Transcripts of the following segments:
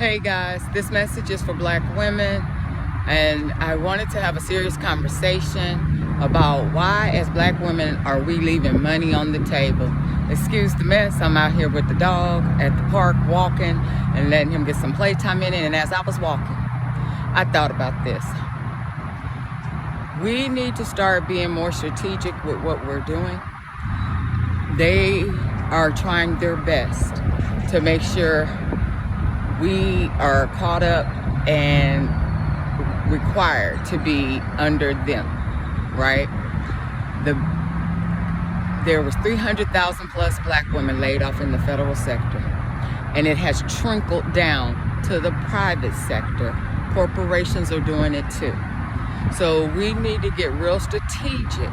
Hey guys, this message is for Black women, and I wanted to have a serious conversation about why as Black women are we leaving money on the table. Excuse the mess, I'm out here with the dog at the park walking and letting him get some playtime in it, and as I was walking, I thought about this. We need to start being more strategic with what we're doing. They are trying their best to make sure we are caught up and required to be under them, right? There was 300,000 plus Black women laid off in the federal sector, and it has trickled down to the private sector. Corporations are doing it too. So we need to get real strategic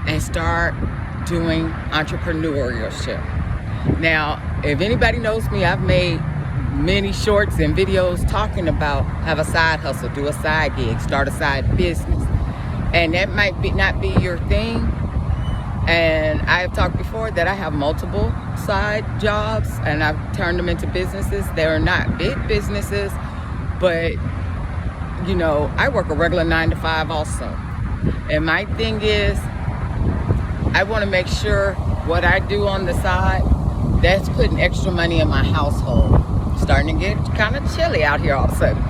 and start doing entrepreneurship. Now, if anybody knows me, I've made many shorts and videos talking about have a side hustle, do a side gig, start a side business. And that might not be your thing. And I've talked before that I have multiple side jobs and I've turned them into businesses. They're not big businesses, but you know, I work a regular 9 to 5 also. And my thing is, I want to make sure what I do on the side, that's putting extra money in my household. Starting to get kind of chilly out here all of a sudden.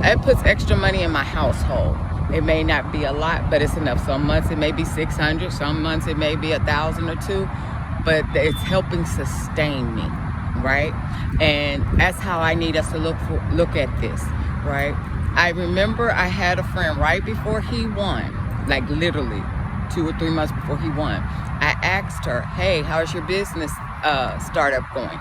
It puts extra money in my household. It may not be a lot, but it's enough. Some months it may be 600, some months it may be 1,000 or two, but it's helping sustain me, right? And that's how I need us to look at this, right? I remember I had a friend right before he won, like literally 2 or 3 months before he won. I asked her, hey, how's your business startup going?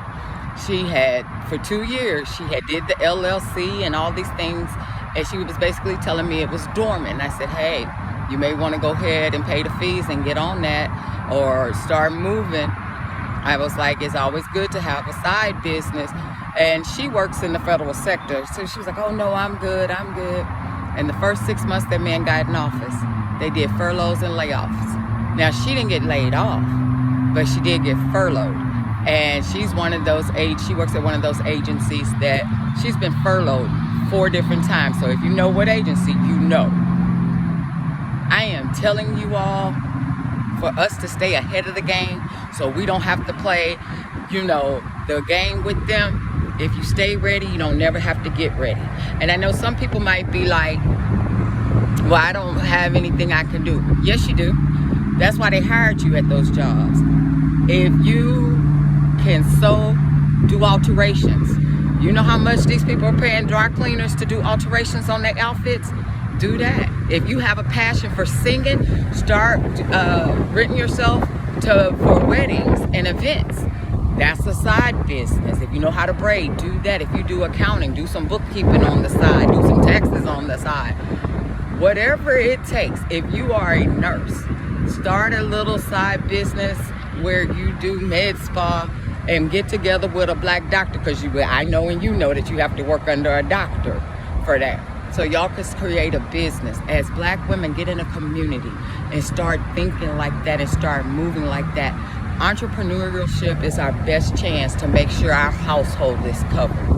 She had, for 2 years, she had did the LLC and all these things, and she was basically telling me it was dormant. I said, hey, you may want to go ahead and pay the fees and get on that or start moving. I was like, it's always good to have a side business. And she works in the federal sector. So she was like, oh no, I'm good. And the first 6 months that man got in office, they did furloughs and layoffs. Now, she didn't get laid off, but she did get furloughed. And she's one of those she works at one of those agencies that she's been furloughed 4 different times. So if you know what agency, you know. I am telling you all, for us to stay ahead of the game so we don't have to play, you know, the game with them. If you stay ready, you don't never have to get ready. And I know some people might be like, well, I don't have anything I can do. Yes, you do. That's why they hired you at those jobs. If you can sew, do alterations. You know how much these people are paying dry cleaners to do alterations on their outfits? Do that. If you have a passion for singing, start renting yourself for weddings and events. That's a side business. If you know how to braid, do that. If you do accounting, do some bookkeeping on the side, do some taxes on the side. Whatever it takes. If you are a nurse, start a little side business where you do med spa and get together with a Black doctor, because I know and you know that you have to work under a doctor for that. So y'all can create a business. As Black women, get in a community and start thinking like that and start moving like that. Entrepreneurship is our best chance to make sure our household is covered,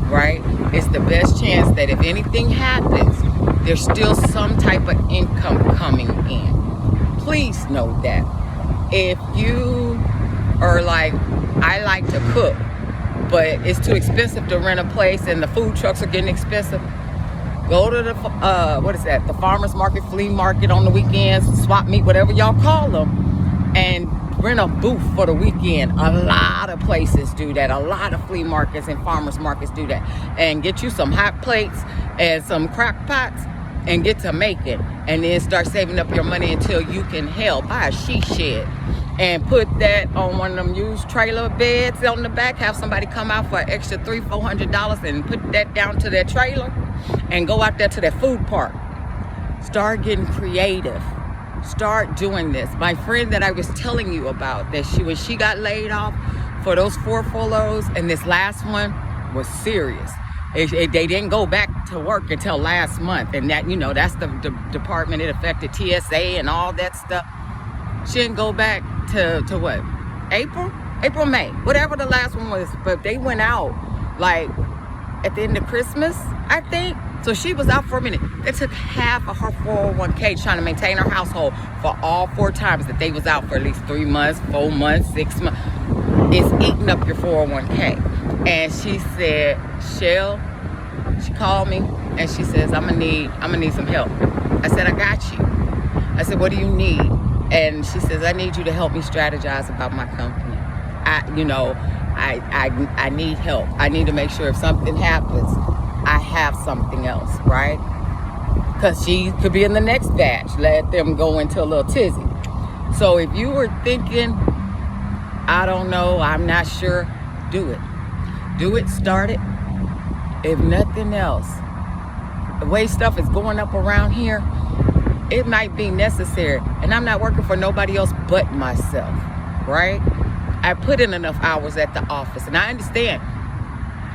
right? It's the best chance that if anything happens, there's still some type of income coming in. Please know that. If you are like, I like to cook, but it's too expensive to rent a place and the food trucks are getting expensive, go to the, the farmer's market, flea market on the weekends, swap meet, whatever y'all call them, and rent a booth for the weekend. A lot of places do that. A lot of flea markets and farmers markets do that. And get you some hot plates and some crock pots and get to make it. And then start saving up your money until you can buy a she shed and put that on one of them used trailer beds on the back. Have somebody come out for an extra $300-400 and put that down to their trailer and go out there to their food park. Start getting creative. Start doing this. My friend that I was telling you about, that when she got laid off for those 4 furloughs, and this last one was serious. They didn't go back to work until last month, and that, you know, that's the department. It affected TSA and all that stuff. She didn't go back to what? April, May, whatever the last one was. But they went out like at the end of Christmas, I think. So she was out for a minute. They took half of her 401k trying to maintain her household for all 4 times that they was out for at least 3 months, 4 months, 6 months. It's eating up your 401k. And she said, Shell, she called me and she says, I'm gonna need some help. I said, I got you. I said, what do you need? And she says, I need you to help me strategize about my company. I need help. I need to make sure if something happens, I have something else, right? Because she could be in the next batch. Let them go into a little tizzy. So if you were thinking, I don't know, I'm not sure, do it. Do it, start it. If nothing else, the way stuff is going up around here, it might be necessary. And I'm not working for nobody else but myself, right? I put in enough hours at the office, and I understand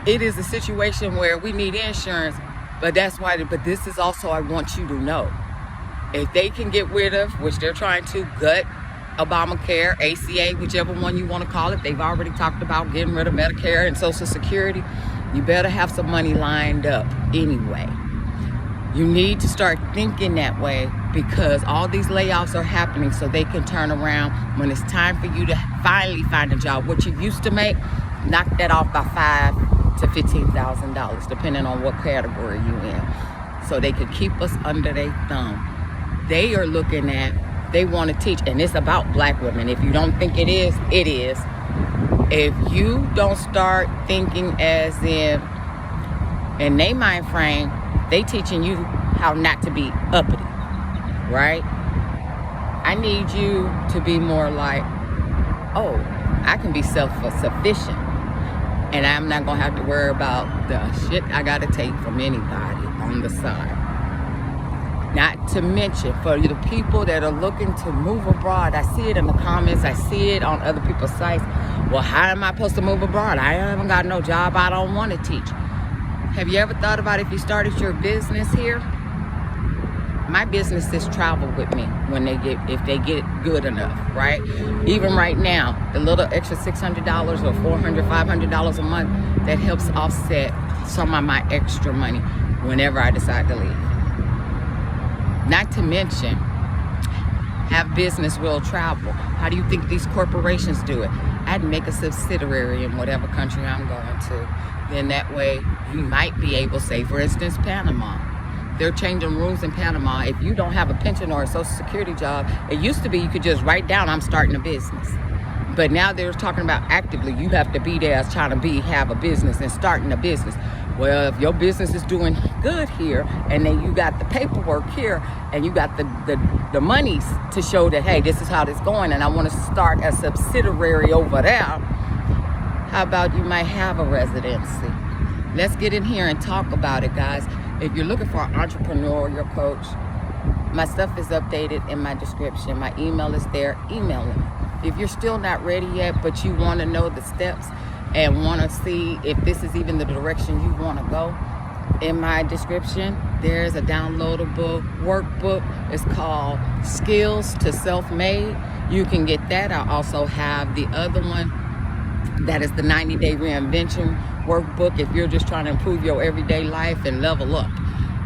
it is a situation where we need insurance, but but this is also, I want you to know, if they can get rid of, which they're trying to, gut Obamacare, ACA, whichever one you want to call it, they've already talked about getting rid of Medicare and Social Security, you better have some money lined up anyway. You need to start thinking that way, because all these layoffs are happening so they can turn around when it's time for you to finally find a job. What you used to make, knock that off by $5,000 to $15,000, depending on what category you're in. So they can keep us under their thumb. They are looking at, they want to teach, and it's about black women. If you don't think it is, it is. If you don't start thinking as in their mind frame, they teaching you how not to be uppity, right? I need you to be more like, oh, I can be self-sufficient, and I'm not gonna have to worry about the shit I gotta take from anybody on the side. Not to mention, for the people that are looking to move abroad, I see it in the comments, I see it on other people's sites. Well, how am I supposed to move abroad? I haven't got no job, I don't want to teach. Have you ever thought about if you started your business here? My businesses travel with me if they get good enough, right? Even right now, the little extra $600 or $400, $500 a month, that helps offset some of my extra money whenever I decide to leave. Not to mention, have business will travel. How do you think these corporations do it? I'd make a subsidiary in whatever country I'm going to. Then that way you might be able, say for instance, Panama. They're changing rules in Panama. If you don't have a pension or a Social Security job, it used to be you could just write down, I'm starting a business. But now they're talking about actively, you have to be there as trying to have a business and starting a business. Well, if your business is doing good here, and then you got the paperwork here, and you got the monies to show that, hey, this is how this going, and I want to start a subsidiary over there, how about you might have a residency? Let's get in here and talk about it, guys. If you're looking for an entrepreneurial coach, my stuff is updated in my description. My email is there. Email me. If you're still not ready yet, but you want to know the steps and want to see if this is even the direction you want to go, in my description, there's a downloadable workbook. It's called Skills to Self-Made. You can get that. I also have the other one that is the 90-day reinvention workbook if you're just trying to improve your everyday life and level up.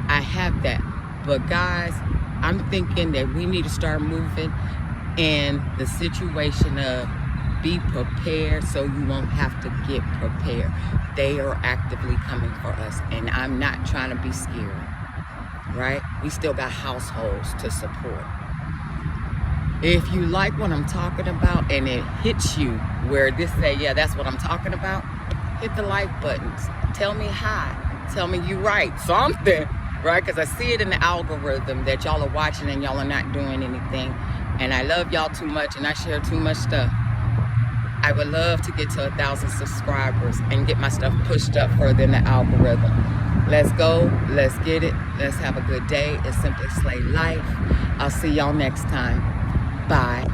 I have that. But guys, I'm thinking that we need to start moving in the situation of be prepared so you won't have to get prepared. They are actively coming for us, and I'm not trying to be scary, right? We still got households to support. If you like what I'm talking about and it hits you where this say, yeah, that's what I'm talking about, hit the like buttons. Tell me hi. Tell me you right. Something, right? Because I see it in the algorithm that y'all are watching and y'all are not doing anything. And I love y'all too much and I share too much stuff. I would love to get to 1,000 subscribers and get my stuff pushed up further in the algorithm. Let's go. Let's get it. Let's have a good day. It's Simply Slay Life. I'll see y'all next time. Bye.